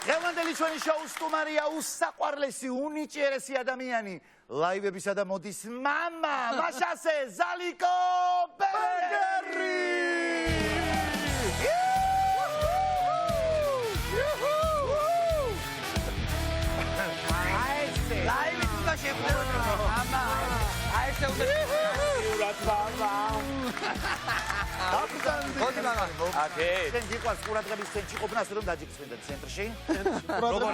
დღევანდელი ჩვენი შოუს სტუმარია უსაყვარლესი, უნიჭიერესი ადამიანი, ლაივებისა და მოდის მამა, მაშასე ზალიკო ბერგერი! ლაივით უნდა შეხვდებით მამა, აი ესე უნდა მოდი მამა. შენ გიყვარს ყურადღების ცენტრში ყოფნა, ასე რომ დაჯიქსმენდა ცენტრში. როგორ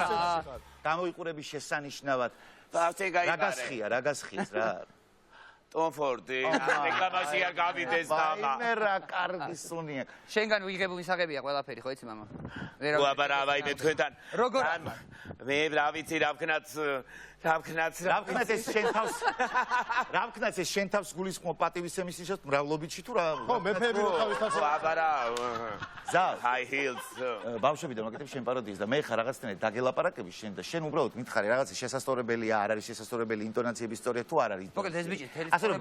გამოიყურების შესანიშნავად. რა გასხიეს რა? Tom Fordi, რეკლამაშია გავიდეს მამა. ვაიმე რა კარგი სუნია. შენგან ვიღებულ მისაღებია ყველაფერი, ხო იცი მამა? ვაბარა ვაიმე თქვენთან. როგორ? მე რა ვიცი რა ვქნაც რა ვქნაც ეს შენ თავს გულისხმობ პატივისცემისისას მრავლობითში თუ რა? ხო, მეფეები რო თავის თავს. ვაბარა. ზავს. High heels. ბავშვებიდან მაკეთებ შენ პაროდიას და მე ხარ რაღაცნაირად დაგელაპარაკები შენ და შენ უბრალოდ მითხარი რაღაცა შესასწორებელია, არ არის შესასწორებელი ინტონაციების სწორია თუ არ არის. მოკეთ ეს ბიჭი თელი ასე რომ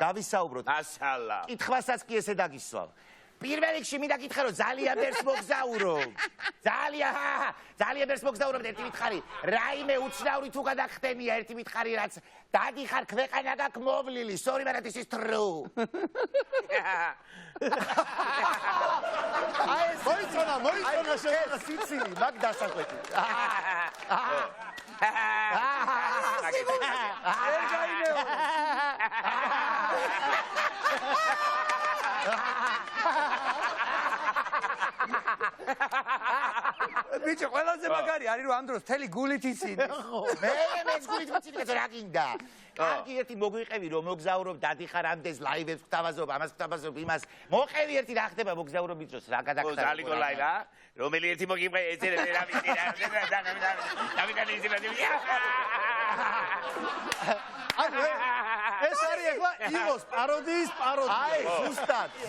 გავისაუბროთ. მაშალა. კითხვასაც კი ესე დაგისვავ. პირველ რიგში მინდა გითხრა რომ ძალიან ბერს მოგზაურო. ძალიან ბერს მოგზაურო და ერთი მითხარი, რაიმე უცნაური თუ გადახდენია ერთი მითხარი რაც დაგიხარ ქვეყანა გაქვს მოვლილი, sorry but this is true. აი მოიწონა შენ სიცილი მაგ დასაკვეთი. ბიჭი ყველაზე მაგარი არის რომ ამ დროს თელი გულით იცინი. მეც გულით ვიცინი რა გინდა. კარგი ერთი მოგვიყევი რომ მოგზაურობ დადიხარ ამდენს ლაივებს ვთავაზობ, ამას ვთავაზობ, იმას. მოყევი ერთი რა ხდება მოგზაურობის დროს რა გადაგხდება. ზალიკო ლაივა, რომელი ერთი მოგიყვა ესე რა ვიცი რა. ეს არის ახლა ივოს პაროდიის პაროდია. აი,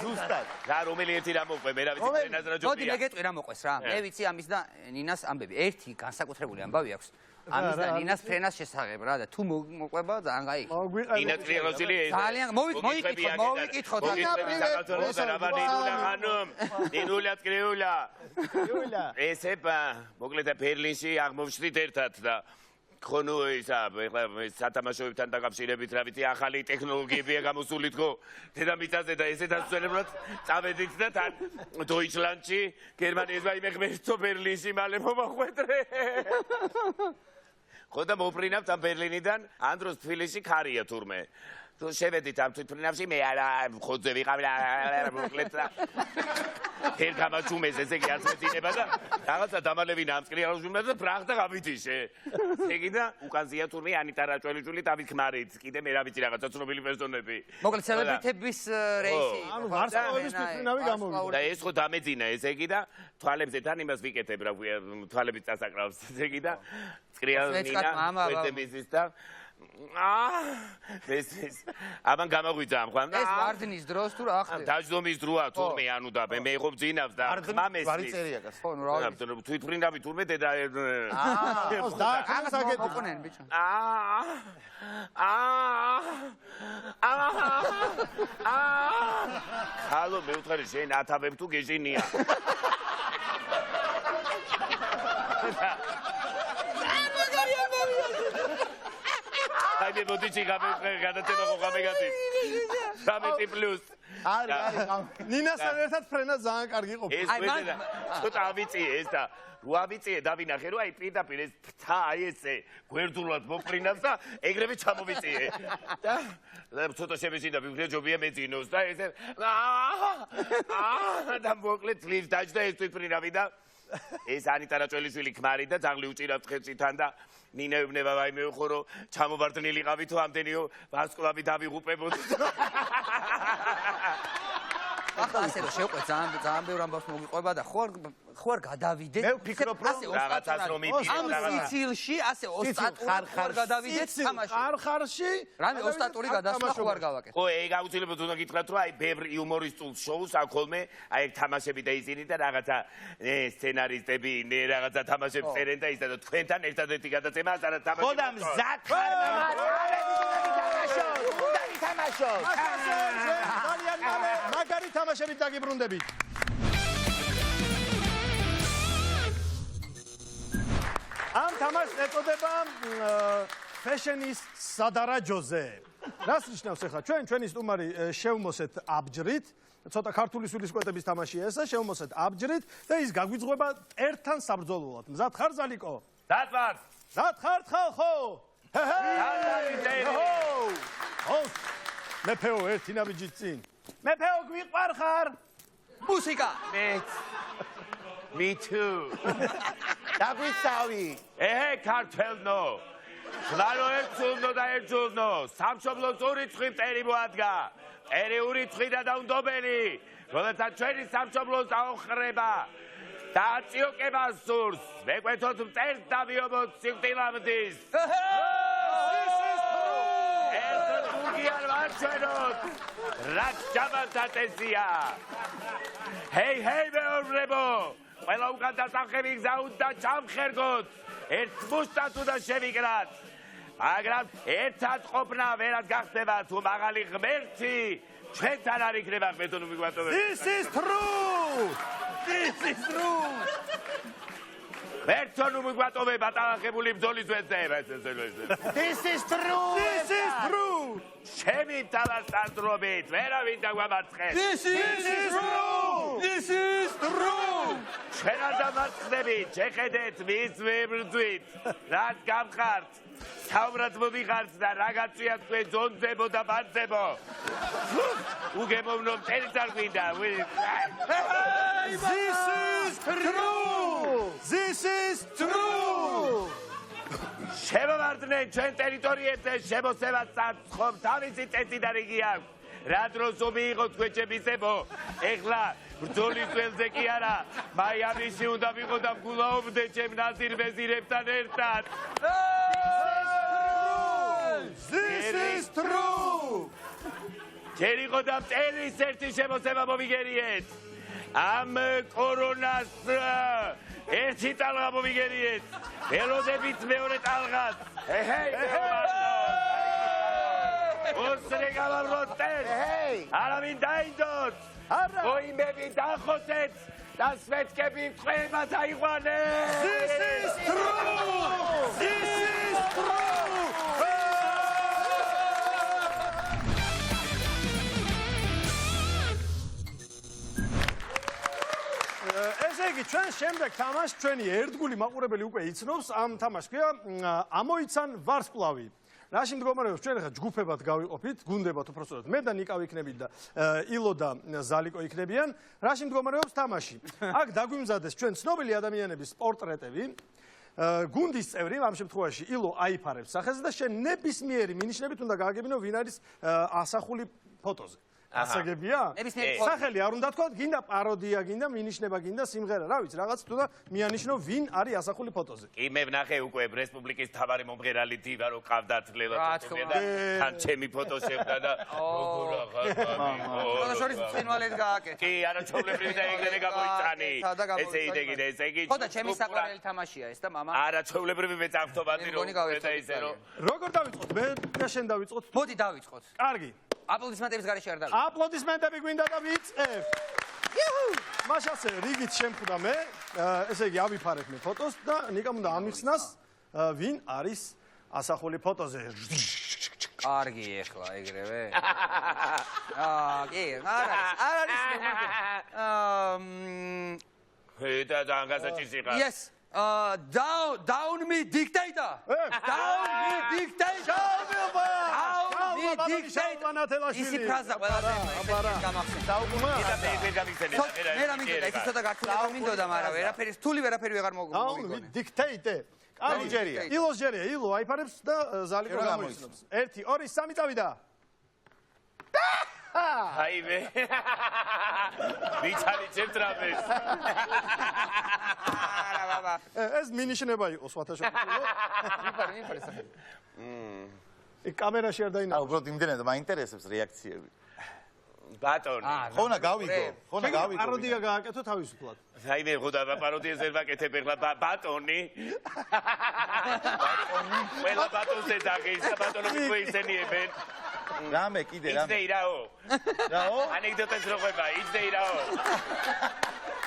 ზუსტად. რა რომელი ერთი რა მოყვე, მე რა ვიცი ფრენას რა ჯობია. მოდი მე გეტყვი რა მოყვეს რა. მე ვიცი ამის და ნინას ამბები. ერთი განსაკუთრებული ამბავი აქვს. ამის და ნინას ფრენას შესახებ რა და თუ მოყვება ძალიან გაიგე. ნინა ტრიელოზილი ძალიან მოვიკითხოთ. ნინულა ტრიულა. ესება მოკლედ ბერლინში აღმოვშრით ერთად და ხონუ ისა სათამაშოებთან დაკავშირებით რა ვიცი ახალი ტექნოლოგიებია გამოსული თქო დედამიწაზე და ესეთ ასწორებლად წავედით და თან დოიჩლანდში გერმანიის ვაიმე ღმერთო ბერლინში მალე მომახვედრე ხო და მოპრინავთ ამ ბერლინიდან ამ დროს თბილისში ქარია თურმე თუ შევედით ამ თვითმფრინავში მე არა ხოძე ვიყავ მოკლედ და ერთ გამაჩუმეს ესე იგი აწმეცინება და რაღაცა დამალევინა ამ წრიალჟუმდა და ბრახდა გავიტიშე ესე იგი და უკანზია თურმე ანიტა რაჭველიშვილი დავით ქმარით კიდე მე რა ვიცი რაღაცა ცნობილი პერსონები მოკლედ სელებრიტების რეისი ანუ ვარსკვლავების თვითმფრინავი გამოვიდა და ეს ხო დამეძინა ესე იგი და თვალებზე თან იმას ვიკეთებ რა თვალებით წასაკრავს ესე იგი და წრიალნინა ვეთემიზის და ეს ამან გამოგვიძა ამ ხომ და ეს ვარდნის დროს თუ რა ხდება დაждომის დროა თურმე ანუ და მე იყო ძინავს და ხმამეს ხო ნუ რა თვითმფრინავი თურმე დედა ამას მოყვნენ ბიჭო ხალო მე ვთხარი შენ ათაბებ თუ გეჟინია აი მე მოდიჩი გადაცემა ხო გამეგატი 13+. არის ნინასთან ერთად ფრენა ძალიან კარგი ყოფილა. ეს ვედა ცოტა ავიწიე ეს და რო ავიწიე დავინახე რომ აი პირდაპირ ეს ფთა აი ესე გვერდულად მოფრინავს და ეგრევე ჩამოვიწიე. და ცოტა შემეშინდა ვიგრე ჯობია მეძინოს და ესე და მოკლედ თლივს დაჯდა ეს თვითმფრინავი და ეს ანიტა რაჭველიშვილი ქმარი და ძაღლი უჭირავთ ხეთში თან და ნინა ეუბნება ვაიმე ხო რომ ჩამოვარდნილიყავით თუ ამდენიო ვარსკვლავი დავიღუპებოდ ახლა ასე რომ შევყვე ძალიან ბევრ ამბავს მოგიყვება და ხო არ გადავიდეთ მე ვფიქრობ რომ რაღაცას რომ იპირე ამ სიცილში ასე ოსტატურად ხარ გადავიდეთ თამაში ხარხარში რამე ოსტატური გადასვლა ხო არ გავაკეთე ხო ეგ აუცილებლად უნდა გითხრათ რომ აი ბევრ იუმორისტულ შოუს აქ ხოლმე აი თამაშები და ისინი და რაღაცა სცენარისტები რაღაცა თამაშებს წერენ და ისა და თქვენთან ერთადერთი გადაცემა არა თამაში ხო და მზად ხარ თამაშო ძალიან მაგარი თამაშებით დაგიბრუნდებით თამაშს ეწოდება ფეშენის სადარაჯოზე. რას ნიშნავს ახლა? ჩვენი სტუმარი შევმოსეთ აბჯრით. ცოტა ქართული სულისკვეთების თამაშია ესა, შევმოსეთ აბჯრით და ის გაგვიძღვება ერთთან საბრძოლველად. მზად ხარ ზალიკო? მზად ვარ. მზად ხარ ხალხო? მეფეო ერთი ნაბიჯით წინ. მეფეო გვიყვარ ხარ? მუსიკა. Me too. დაგვიცავი. ქართველნო. ხლარო ერთულნო და ერთულნო. სამშობლოს ორი წვი მტერი მოადგა. მტერი ორი და დაუნდობელი. როდესაც ჩვენი სამშობლოს დაოხრება. და აწიოკება სურს. მეკვეთოთ მტერს და ვიობოთ სიკვდილამდის. ერთად გურგი არ ვარჩენოთ. რაც ჯაბალთატესია. ჰეი მეობრებო. ყველა უკან დასახები გზა უნდა ჩამხერგოთ. ერთ მუშტად უნდა შევიკრათ. მაგრამ ერთად ყოფნა ვერად გახდება თუ მაღალი ღმერთი ჩვენთან არ იქნება ბეტონო მიგვატოვებს. This is true. ბეტონო მიგვატოვებ ატალახებული ბრძოლის ვეცდება ეს. This is true. ჩემი თავასანდრობით ვერავინ დაგვამარცხეს. This is true. ჩვენ არ დამარცხდებით, შეხედეთ მის ვებრძვით. რაც გამხართ, საუბრად მომიხართ და რა გაწვიათ თქვენ ძონძებო და ბანძებო. უგემოვნო მტერიც არ გვინდა. This is true. შემოვარდნენ ჩვენ ტერიტორიებზე შემოსევას საცხომ თავისი წესი და რიგი აქვს. რა დროს მიიღოთ თქვენ ჩემისებო. ეხლა ბრძოლის ველზე კი არა, მაიამიში უნდა ვიყო და ვგულაობდე ჩემ ნაზირ ვეზირებთან ერთად. This is true. ჯერიყო და მტერის ერთი შემოსება მომიგერიეთ. ამ კორონას ერთი ტალღა მომიგერიეთ. ველოდებით მეორე ტალღას. ოსრე გავავროთ წერს. არავინ დაიდოთ. მოიმები დახოცეთ და სვეტკები მწყებად აიყვანეთ. This is true. ესე იგი ჩვენ შემდეგ თამაშს ჩვენი ერთგული მაყურებელი უკვე იცნობს ამ თამაშს ქვია ამოიცან ვარსკვლავი. რაში მდგომარეობს ჩვენ ახლა ჯგუფებად გავიყოფით, გუნდებად უпроსტოდ. მე და ნიკა ვიქნებით და ილო და ზალიკო იქნებიან. რაში მდგომარეობს თამაში? აქ დაგვიმზადეს ჩვენ ცნობილი ადამიანების პორტრეტები. გუნდის წევრი, ამ შემთხვევაში ილო აიფარებს სახეზე და შენ ნებისმიერი მინიშნებით უნდა გააგებინო ვინ არის ასახული ფოტოზე. ასაგებია? სახელი არ უნდა თქვა, გინდა პაროდია, გინდა მინიშნება, გინდა სიმღერა, რა ვიცი, რაღაც თუ და მიანიშნო ვინ არის ასახული ფოტოზე. კი მე ვნახე უკვე რესპუბლიკის მთავარი მომღერალი დივა რო ყავდათ ლელა თოთომია და თან ჩემი ფოტო შევდა და ფოტოშორის მწვინვალედ გააკეთა. კი, არაჩვეულებრივი და ეგრევე გამოიწანი. ესე იდეგინე, ესე იგი. ხო და ჩემი საყვარელი თამაშია ეს და მამა. არაჩვეულებრივი მე წავთობადი რომ და ისე რომ. როგორ დავიწყოთ? მე და შენ დავიწყოთ. მოდი დავიწყოთ. კარგი. აპლოდისმენტების გარეშე არ დავიწყოთ. აპლოდისმენტები გვინდა და ვიწყებ. მაშასე რიგით შემხვდა მე, ესე იგი ავიფარებ მე ფოტოს და ნიკამ უნდა ამიხსნას ვინ არის ასახული ფოტოზე. კარგი ეხლა ეგრევე. კი, არ არის. და ძალიან გასაჭისი ხარ. Yes. Down me dictator. Down me dictator. ისი ფრაზა ყველაზე გამახსენდა. და მე ვერ გამიხსენე. მე რა მინდოდა, ის ცოტა გართულება მინდოდა, მაგრამ ვერაფერი, თული ვერაფერი ვეღარ მოგიგონე. დიქტეიტე. კარგი ჯერია. ილოს ჯერია, ილო აიფარებს და ზალიკო გამოიცნობს. 1 2 3 წავიდა. აი მე. ვიჩალი ჩემტრაბეს. არა ბაბა. ეს მინიშნება იყო სხვათა შორის. მიფარი სახელი. კამერაში არ დაინახო. უბრალოდ იმდენად მაინტერესებს რეაქციები. ბატონი. ხონა გავიგო. პაროდია გააკეთო თავისუფლად. აი მე ხოდა პაროდიას ვერ ვაკეთებ ეხლა ბატონი. ყველა ბატონს ეძახის და ბატონები გვეიცენიებენ. რამე კიდე რამე. იძდეირაო. რაო? ანეკდოტებს რო ყვება, იძდეირაო.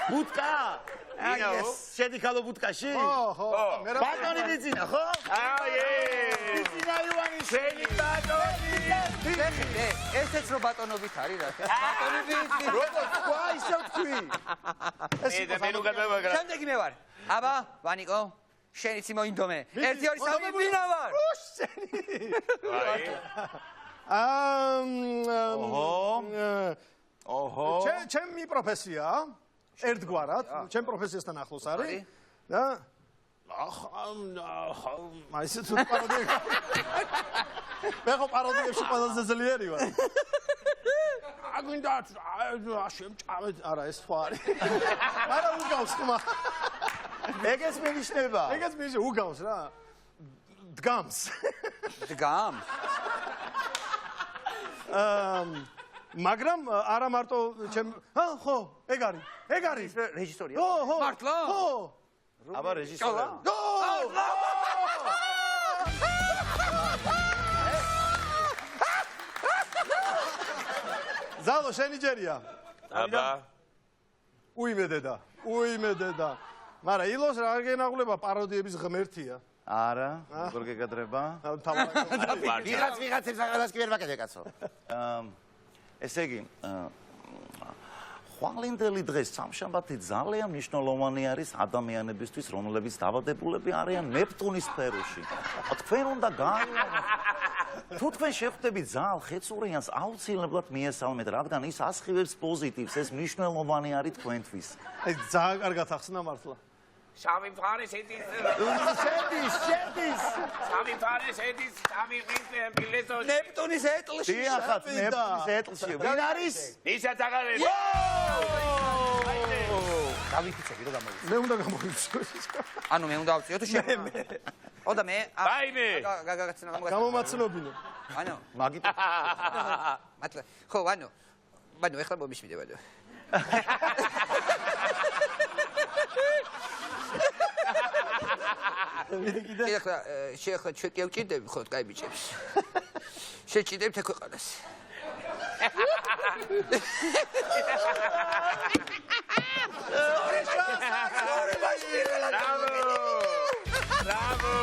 ბუტკა. შედი ხალო ბუტკაში? ხო. ბატონი ბიძინა, ხო? ბიძინა ივანიშვილი ბატონი. ესეც რო ბატონობით არის რა. ბატონი ვიცი. როგორც თქვა, ისე თქვი. შემდეგი მე ვარ. აბა, ვანიკო, შენიც მოინდომე. 1 2 3 ვინა ვარ? ოჰო. ჩემი პროფესია ერთგვარად, ჩემ პროფესიასთან ახლოს არის და მაისე თუ პაროდია. მე ხო პაროდიებში ყველაზე ძლიერი ვარ. აგვინდა შემჭამე, არა ეს სხვა არის. არა უგავს ხმა. ეგეც მინიშნება. ეგეც მინიშნება უგავს რა. დგამს. დგამს. მაგრამ არა მარტო ჩემ ხო, ეგ არის. რეჟისორია. ხო. მართლა? ხო. აბა რეჟისორი. ზალო შენი ჯერია. აბა. უიმედედა. მაგრამ ილოს რა გენაღლება პაროდიების ღმერთია. არა, როგორ გეკადრება? ვიღაცებს აღარას კი ვერ ვაკეთე კაცო. ესე იგი, ხვალინდელი დღეს სამშაბათი ძალიან მნიშვნელოვანი არის ადამიანებისთვის, რომლებიც დაავადებულები არიან ნეპტუნის სფეროში. თქვენ უნდა თუ თქვენ შეხვდებით ზალ ხეცურიანს, აუცილებლად მიესალმეთ, რადგან ის ასხივებს პოზიტივს, ეს მნიშვნელოვანი არის თქვენთვის. აი ძალიან კარგად ახსნა მართლა. შავი მხარე შედის. შედის. შავი მხარე შედის. შავი მილესო. ნეპტუნის ეტლში. დიახაც, ნეპტუნის ეტლში. ვინ არის? ისაც აღარებს. დავიფიცები რომ გამოვიცე. მე უნდა გამოვიცე. ანუ მე უნდა ავწიო თუ შენ? ოდა მე. ვაიმე. გაგაცნო. გამომაცნობინე. ანუ მაგით. მართლა. ხო, ანუ ეხლა მომიშმიდე ბადო. შეხლა ჩვენ კი ვჭირდები ხო კაი ბიჭებს. შეჭირდებთ ექვეყანას. Bravo!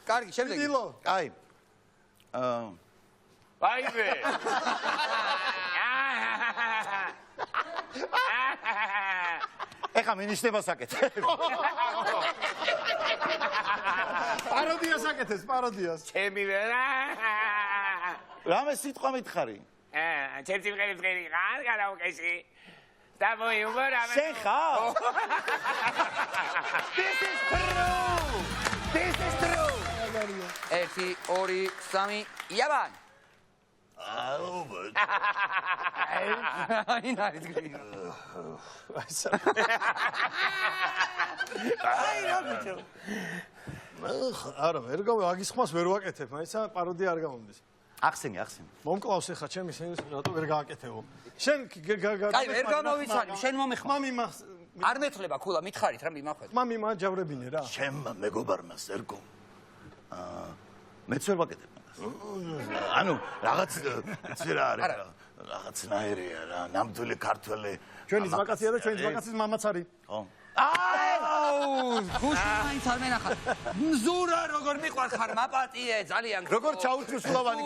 კარგი, შემდეგი. დილო. აი. ვაიმე. ეხა მინიშნება საკეთებ. პაროდიას აკეთეს, პაროდიას. ჩემი რა. რამე სიტყვა მითხარი? ჩემი მღერი ხარ კარაოკეში. და მოიუბარ ამე. შენ ხარ? This is true. 1 2 3 იავან. აი ნაიძ გრი. აი რა ბიჭო. არა, ვერ გავი აგის ხმას ვერ ვაკეთებ, მაიცა პაროდია არ გამომდის. ახსენი. მომკლავს ახლა ჩემი სენს რატო ვერ გააკეთებო. შენ აი ვერ გამოვიცანი, შენ მომეხმა. მამიმა არ მეცლება ქულა, მითხარით რა მიმახვედი. მამიმა ჯავრებინე რა. ჩემ მეგობარმა სერგო. მეც ვერ ვაკეთებ. ანუ რაღაც იცი რა არის რა. რაღაცნაირია რა, ნამდვილი ქართველი. ჩვენი ზვაკაცია და ჩვენი ზვაკაცის მამაც არის. ხო. აუ, გუშინაინც არ მენახარ. მზურა როგორ მიყვარხარ, მაპატიე, ძალიან. როგორ ჩაუჩუსლავანი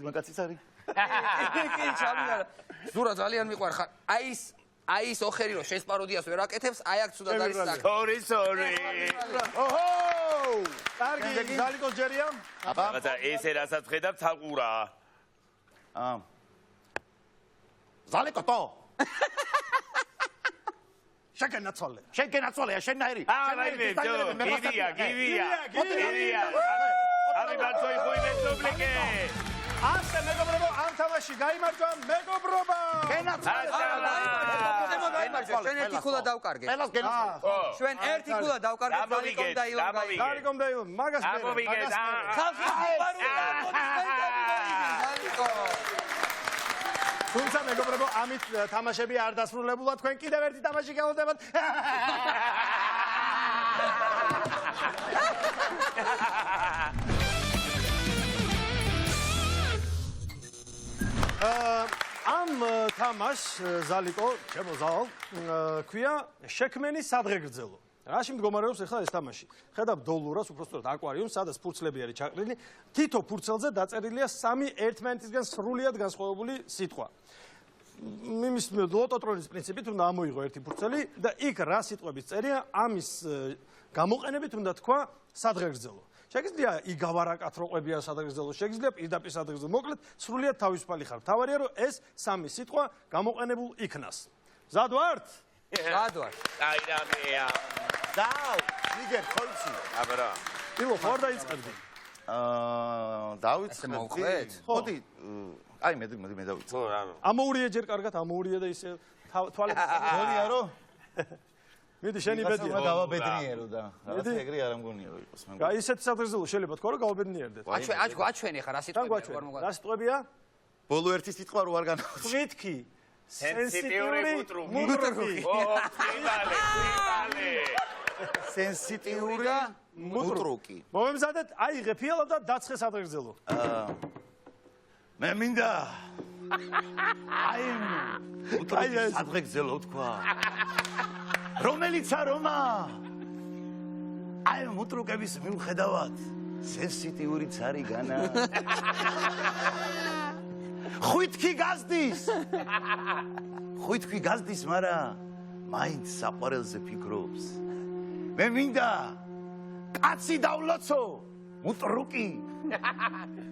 მაგაციც არის? კი, ჩამიგარა. ზურა ძალიან მიყვარხარ. აი ის ოხერი რო შენს პაროდიას ვერ აკეთებს, აი აქ ცუდად არის საკ. Sorry. ოჰო! კარგი, ზალიკოს ჯერია? აბა, ესე რასაც ხედავ თაყურა. ზალიკოტო. შეგენაცვალე, შენნაირი. ვაიმე, გივია. აბი ბაცოი ხუიბეს დუბლიკე. ასე მეგობრებო, ამ თამაში გაიმარჯვა მეგობრობა. ჩვენ ერთი ქულა დავკარგეთ. ყველას გენაცვალე. ჩვენ ერთი ქულა დავკარგეთ ზალიკომ და ილონგა. ზალიკომ და ილონ, მაგას მე. ხალხი სიყვარული ზალიკო. თუმცა მეგობრებო, ამით თამაშები არ დასრულებულა, თქვენ კიდევ ერთი თამაში გელოდებათ. ამ თამაშს ზალიკო, ჩემო ზალ, ქვია შექმენი სადღეგრძელო. რაში მდგომარეობს ახლა ეს თამაში? ხედავ დოლურას, უბრალოდ აკვარიუმს, სადაც ფურცლები არის ჩაყრილი. თითო ფურცელზე დაწერილია 3 ერთმანეთისგან სრულიად განსხვავებული სიტყვა. იმის ლოტოტრონის პრინციპით უნდა ამოიღო ერთი ფურცელი და იქ რა სიტყვების წერია, ამის გამოყენებით უნდა თქვა სადღეგრძელო. შეგიძლია იგავარაკათროყვებია სადღეგრძელო, შეგიძლია პირდაპირ სადღეგრძელო. მოკლედ, სრულიად თავისუფალი ხარ. თავარია რომ ეს 3 სიტყვა გამოყენებულ იქნას. მზად ვართ? მზად ვარ. აი რამეა. დაუ, ნიგერ ხოლმე. აბა. ილო, ხარ დაიწყებდი. დავიწყე. მოუყვეთ? მოდი, აი მე დავიწყე. ხო რა. ამოურია ჯერ კარგად, ამოურია და ისე თვალებს გონია რომ მიდი შენი ბედია. გავაბედნიერო და რაღაცა ეგრე არ ამგონია რომ იყოს მე. აი ესეთი სადღეგრძელო შეიძლება თქვა რომ გავაბედნიერდეთ. აჩვენი ხარ რა თან გვაჩვენ. რა სიტყვებია? ბოლო ერთი სიტყვა რო არ განავრჩი. თვითკი. სენსიტიური მუტრუკი. ო, ფიდალე. სენსიტიური მუტრუკი. მომემზადეთ, აიღე ფიალო და დაცხე სადღეგრძელო. მე მინდა აი მუტრუკი სადღეგრძელო თქვა. რომელიც არომა აი მუტრუკების მიუხედავად სენსიტიურიც არის განა. ხვიტკი გაზდის, მაგრამ მაინც საყვარელზე ფიქრობს. მე მინდა კაცი დავლოცო, მუტრუკი.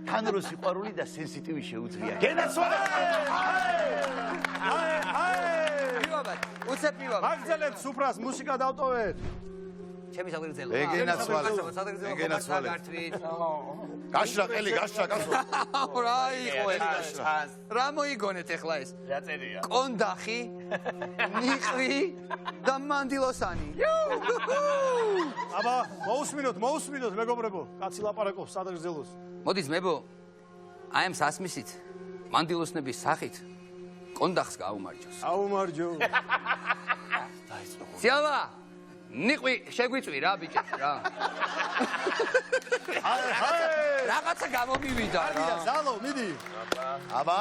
თან რო სიყვარული და სენსიტივი შეუძლია. გენაცვალე! პრივაბად, უცებ პრივაბად. მაგძელებს სუფრას მუსიკა დავტოვეთ. ჩემი სადღეგრძელო. ეგენაცვალე. სადღეგრძელო გართვით. გაშრა ყელი, გაშრა კაცო. რა იყო ეს? რა მოიგონეთ ახლა ეს? რა წერია? კონდახი, ნიყვი და მანდილოსანი. აბა, მოусმინოთ, მეგობრებო. კაცი ლაპარაკობს სადღეგრძელოს. მოდი ძმებო, აი ამ სასმისით, მანდილოსნების სახით კონდახს გაუმარჯოს. აუმარჯო. სიავა, ნიყვი შეგვიწვი რა ბიჭებს რა. რაღაცა გამომივიდა რა. ზალო, მიდი. აბა,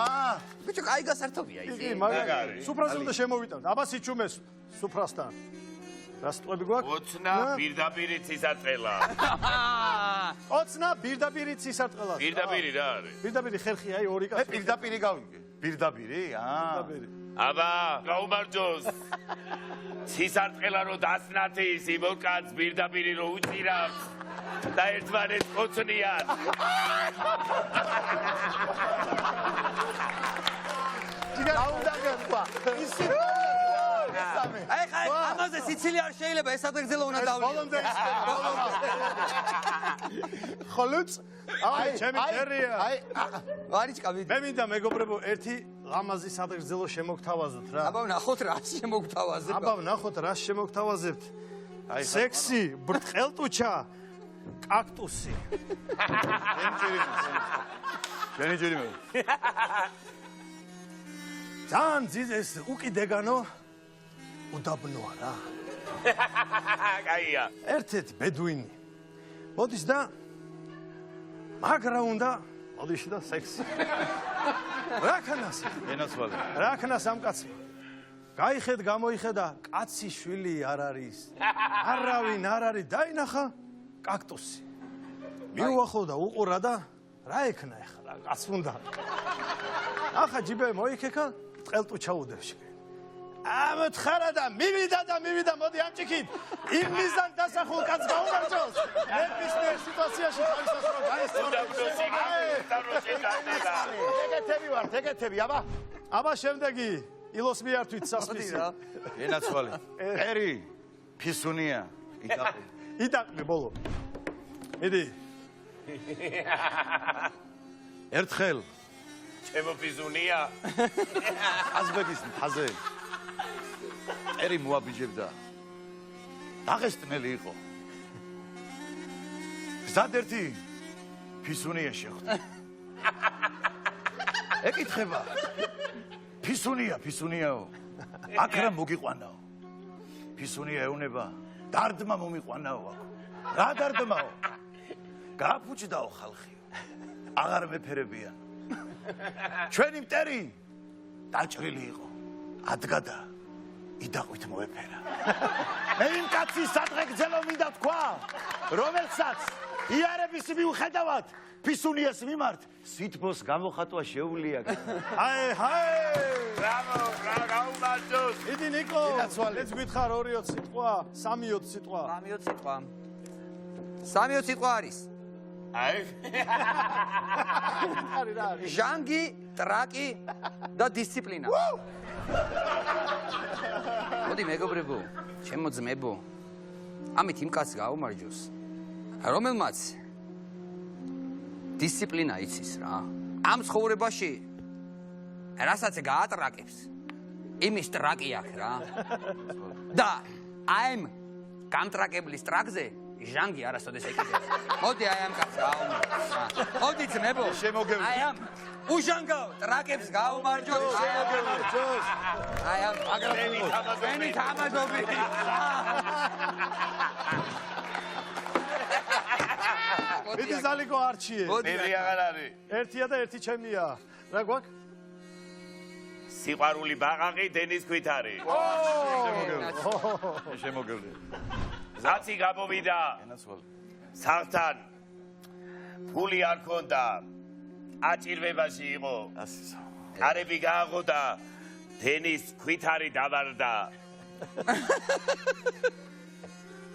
ბიჭო, კაი გასართობია იგი ისი. მაგარი. სუფრას უნდა შემოვიტანთ. აბა სიჩუმეს სუფრასთან. რა სიტყვები გვაქვს? ოცნა პირდაპირი ცისარტყელა. ოცნა პირდაპირი ცისარტყელას. პირდაპირი რა არის? პირდაპირი ხერხი აი ორი მე კაცი. პირდაპირი გავიგე. პირდაპირი? პირდაპირი. აბა, გაუმარჯოს. ცისარტყელა რო დასნათი ის იმოკაც პირდაპირი რო უჭირავს და ერთმანეთს ოცნიან. გაუნდა გქვა. ისი აი ხა ამაზე სიცილი არ შეიძლება ეს სადღეგრძელო უნდა დავიდე. ბოლომდე ისწრება, ბოლომდე. ხოლოც აი ჩემი ჯერია. აი, ვარიჩკა ვიდე. მე მინდა მეგობრებო ერთი ლამაზი სადღეგრძელო შემოგთავაზოთ რა. აბა ნახოთ რა შემოგთავაზებ. აბა ნახოთ რა შემოგთავაზებთ. აი სექსი, ბრტყელტუჩა, კაქტუსი. შენი ჯერი მე. ძალიან ძიძეს უკიდეგანო უდაბნოა რა. კაია. ერთ-ერთი ბედუინი მოდის და მაგრა უნდა მოდის და სექსი. რა ქნას? გენაცვალე. რა ქნას ამ კაცმა? გაიხედ, გამოიხედა, კაცი შვილი არ არის. არავინ არ არის, დაინახა კაქტუსი. მიუახლოვდა, უყურა და რა ეკნა ახლა? კაც უნდა. ახლა ჯიბე მოიქეკა, ტყელტუჩა უდევში. ამთხარა და მივიდა, მოდი ამჭიქით. იმ მიზან დასახულ კაცს გაუმარჯოს. ნებისმიერ სიტუაციაში თავისთავად გაისწორებს. ეგეთები, აბა. აბა შემდეგი ილოს მიართვით სასმისი. გენაცვალე. ერი, ფისუნია, იტაყი. იტაყი ბოლო. მიდი. ერთხელ ჩემო ფიზუნია. აზბეგის მთაზე ერი მოაბიჯებდა. დაღესტნელი იყო. გზად ერთი ფისუნია შეხვდა. ეკითხება. ფისუნიაო. აქ რა მოგიყვანაო? ფისუნია ეუნება. დარდმა მომიყვანაო აქ. რა დარდმაო? გააფუჭდაო ხალხი. აღარ მეფერებიან. ჩვენი მტერი დაჭრილი იყო. ადგა და იდაყვით მოეფერა. მე იმ კაცის სადღეგრძელო მინდა თქვა, რომელსაც იარების მიუხედავად ფისუნიას მიმართ სითბოს გამოხატვა შეუძლია. ბრავო, გაუმარჯოს. იდი ნიკო, ეს გითხარ 2-20 სიტყვა, 3-20 სიტყვა. 3-20 სიტყვა. 3-20 სიტყვა არის. აი. ჟანგი, ტრაკი და დისციპლინა. მოდი მეგობრებო, ჩემო ძმებო. ამით იმ კაცს გაუმარჯოს. რომელმაც დისციპლინა იცის რა. ამ ცხოვრებაში რასაც გაატრაკებს, იმის ტრაკი აქვს რა. და აიმ გამტრაკებლის ტრაკზე ჟანგი არასოდეს ეკიდებს. მოდი აი ამ კაცს გაუმარჯოს. მოდი ძმებო, შემოგევლე. აი ამ უჟანგავ ტრაკებს გაუმარჯოს. შემოგევლე. აი ამ აგრეთვე თამაზობი. მიდი ზალიკო არჩიე. მილი აღარ არის. ერთია და ერთი ჩემია. რა გვაქვს? სიყვარული ბაყაყი დენის ქვითარი. შემოგევლე. ზაცი გამოვიდა. სახლთან ფული არ ქონდა. აჭირვებაში იყო. კარები გააღოდა. დენის ქვითარი დავარდა.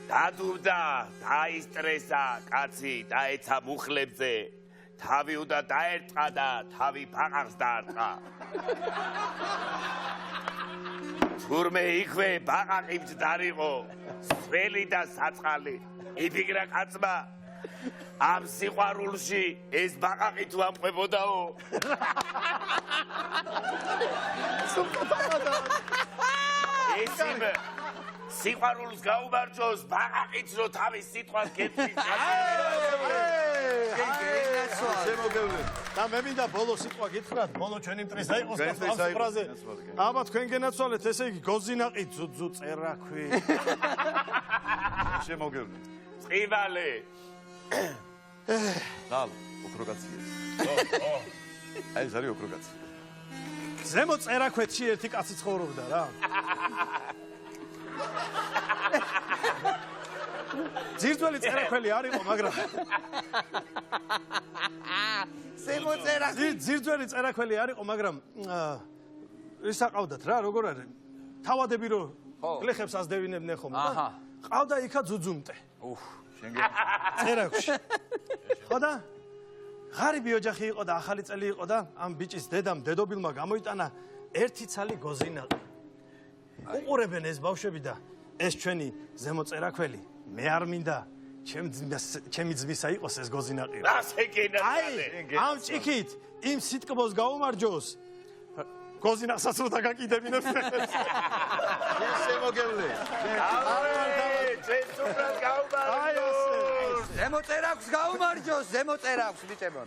დადურდა, დაისტრესა კაცი, დაეცა მუხლებზე. თავი უნდა დაერწყა და თავი ბაყაყს დაარტყა. თურმე იქვე ბაყაყი მჯდარიყო, სველი და საწყალი. იფიქრა კაცმა, ამ სიყვარულში ეს ბაყაყი თუ ამყვებოდაო. ესიმე სიყვარულს გაუმარჯოს, ბაყაყიც რო თავის სიტყვას გეტყვის. შემოგევლე. და მე მინდა ბოლო სიტყვა გითხრათ, ბოლო ჩვენი მტრის დაიყოს და ამ ფრაზე. აბა თქვენ გენაცვალეთ, ესე იგი გოზინაყი ძუძუ წერაქვი. შემოგევლე. წივალე. დალ, ოქრო კაცია. აი ეს არის ოქრო კაცი. ზემო წერაქვეთში ერთი კაცი ცხოვრობდა რა. ძირძველი წერაქველი არ იყო, მაგრამ ზემო წერაქვი. ძირძველი წერაქველი არ იყო, მაგრამ ის აყავდათ რა, როგორ არის? თავადები რო გლეხებს ასდევინებდნენ ხომ? აჰა. ყავდა იქა ძუძუმტე. წერაქვში. ხო და ღარიბი ოჯახი იყო და ახალი წელი იყო და ამ ბიჭის დედამ დედობილმა გამოიტანა ერთი ცალი გოზინაყი. უყურებენ ეს ბავშვები და ეს ჩვენი ზემო წერაქველი მე არ მინდა ჩემი ძმისა იყოს ეს გოზინაყი. ასე გენაცვალე. ამ ჭიქით იმ სიტკბოს გაუმარჯოს. გოზინაყსაც რო დაგაკიდებინებს. შემოგევლე. ჩვენ სუპრად გაუმარჯოს. ზემო წერაქვს გაუმარჯოს, ზემო წერაქვს ბიჭებო.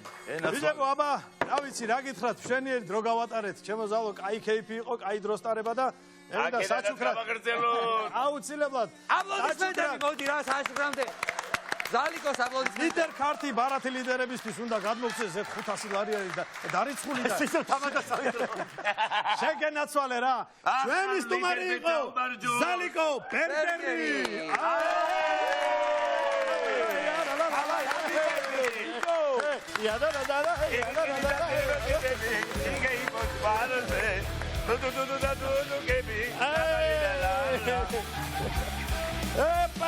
ბიჭებო, აბა, რა ვიცი, რა გითხრათ, მშვენიერი დრო გავატარეთ. ჩემო ზალო, კაი კეიფი იყო, კაი დროს ტარება და მე და საჩუქრად. აუცილებლად. აპლოდისმენტები მოდი რა საჩუქრამდე. ზალიკოს აპლოდისმენტები. ლიდერ ქართი ბარათი ლიდერებისთვის უნდა გადმოგცეს ეს 500 ლარი არის და დარიცხული და ისე თამაშა შეგენაცვალე რა. ჩვენი სტუმარი იყო ზალიკო ბერბერი. Epa!